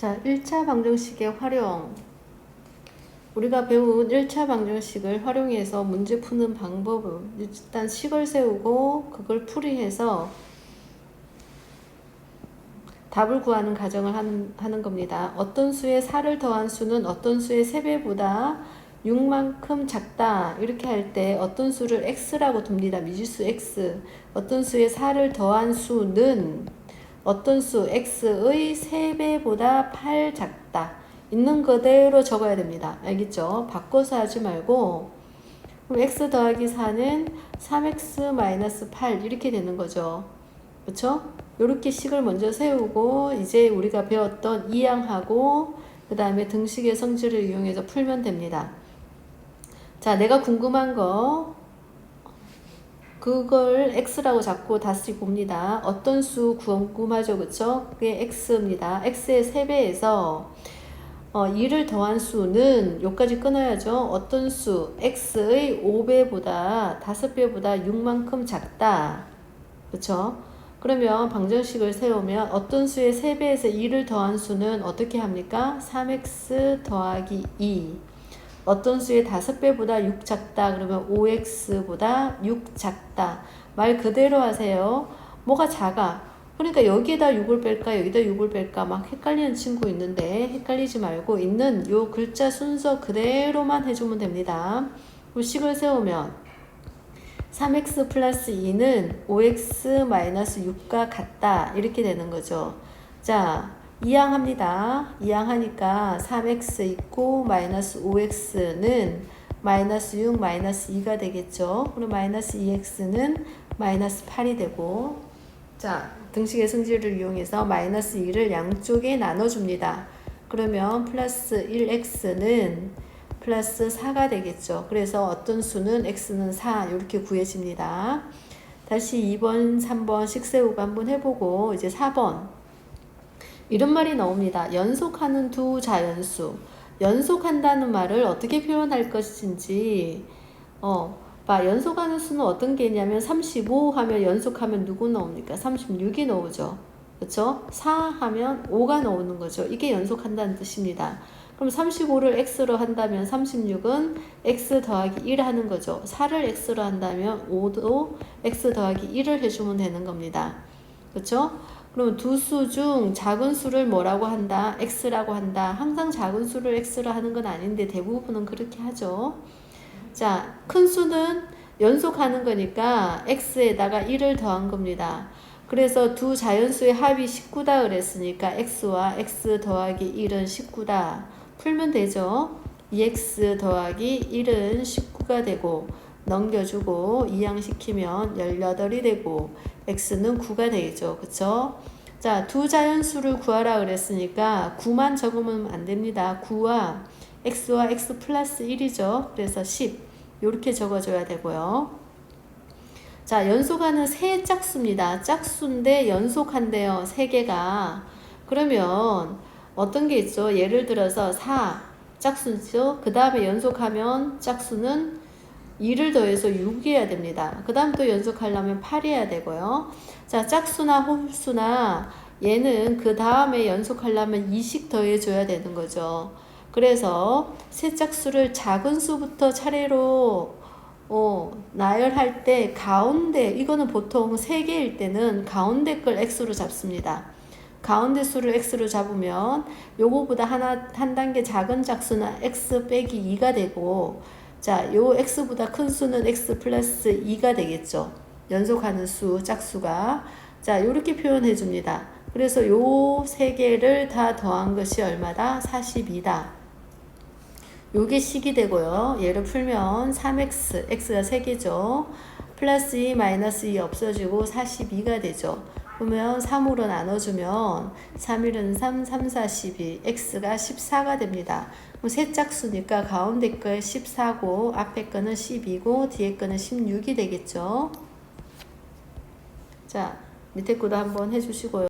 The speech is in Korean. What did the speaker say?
자, 1차 방정식의 활용. 우리가 배운 1차 방정식을 활용해서 문제 푸는 방법은 일단 식을 세우고 그걸 풀이해서 답을 구하는 과정을 하는 겁니다. 어떤 수의 4를 더한 수는 어떤 수의 3배보다 6만큼 작다. 이렇게 할 때 어떤 수를 x라고 둡니다. 미지수 x. 어떤 수의 4를 더한 수는 어떤 수 x의 3배보다 8 작다. 있는 그대로 적어야 됩니다. 알겠죠? 바꿔서 하지 말고 그럼 x 더하기 4는 3x-8 이렇게 되는 거죠. 그렇죠? 이렇게 식을 먼저 세우고 이제 우리가 배웠던 이항하고 그 다음에 등식의 성질을 이용해서 풀면 됩니다. 자, 내가 궁금한 거 그걸 x라고 잡고 다시 봅니다. 어떤 수 궁금하죠? 그쵸? 그게 x입니다. x의 3배에서 2를 더한 수는 여기까지 끊어야죠. 어떤 수 x의 5배보다 5배보다 6만큼 작다. 그쵸? 그러면 방정식을 세우면 어떤 수의 3배에서 2를 더한 수는 어떻게 합니까? 3x 더하기 2. 어떤 수의 5배보다 6 작다. 그러면 5x보다 6 작다. 말 그대로 하세요. 뭐가 작아? 그러니까 여기에다 6을 뺄까 여기다 6을 뺄까 막 헷갈리는 친구 있는데 헷갈리지 말고 있는 요 글자 순서 그대로만 해주면 됩니다. 식을 세우면 3x 플러스 2는 5x 마이너스 6과 같다. 이렇게 되는 거죠. 자, 이항합니다. 이항하니까 3x 있고 마이너스 5x는 마이너스 6 마이너스 2가 되겠죠. 그럼 마이너스 2x는 마이너스 8이 되고 자, 등식의 성질을 이용해서 마이너스 2를 양쪽에 나눠줍니다. 그러면 플러스 1x는 플러스 4가 되겠죠. 그래서 어떤 수는 x는 4 이렇게 구해집니다. 다시 2번, 3번 식 세우고 한번 해보고 이제 4번 이런 말이 나옵니다. 연속하는 두 자연수. 연속한다는 말을 어떻게 표현할 것인지 연속하는 수는 어떤 게 있냐면 35 하면 연속하면 누구 나옵니까? 36이 나오죠. 그렇죠? 4 하면 5가 나오는 거죠. 이게 연속한다는 뜻입니다. 그럼 35를 x로 한다면 36은 x 더하기 1 하는 거죠. 4를 x로 한다면 5도 x 더하기 1을 해주면 되는 겁니다. 그렇죠? 그럼 두 수 중 작은 수를 뭐라고 한다? x라고 한다. 항상 작은 수를 x로 하는 건 아닌데 대부분은 그렇게 하죠. 자, 큰 수는 연속하는 거니까 x에다가 1을 더한 겁니다. 그래서 두 자연수의 합이 19다 그랬으니까 x와 x 더하기 1은 19다. 풀면 되죠. 2x 더하기 1은 19가 되고 넘겨주고 이항시키면 18이 되고 x는 9가 되죠. 그쵸? 자, 두 자연수를 구하라 그랬으니까 9만 적으면 안 됩니다. 9와 x와 x 플러스 1이죠. 그래서 10 이렇게 적어줘야 되고요. 자, 연속하는 세 짝수입니다. 짝수인데 연속한대요. 세 개가. 그러면 어떤 게 있죠? 예를 들어서 4 짝수죠. 그 다음에 연속하면 짝수는 2를 더해서 6이어야 됩니다. 그 다음 또 연속하려면 8이어야 되고요. 자, 짝수나 홀수나 얘는 그 다음에 연속하려면 2씩 더해줘야 되는 거죠. 그래서 세 짝수를 작은 수부터 차례로 나열할 때 가운데 이거는 보통 3개일 때는 가운데 걸 x로 잡습니다. 가운데 수를 x로 잡으면 요거보다 한 단계 작은 짝수는 x 빼기 2가 되고 자, 요 x보다 큰 수는 x 플러스 2가 되겠죠. 연속하는 수 짝수가 자, 요렇게 표현해 줍니다. 그래서 요 세 개를 다 더한 것이 얼마다? 42다. 요게 식이 되고요. 얘를 풀면 3x, x가 3개죠. 플러스 2, 마이너스 2 없어지고 42가 되죠. 그러면 3으로 나눠주면 3, 1은 3, 3, 4, 12, x가 14가 됩니다. 그럼 세 짝수니까 가운데 거 14고 앞에 거는 12고 뒤에 거는 16이 되겠죠. 자, 밑에 거도 한번 해주시고요.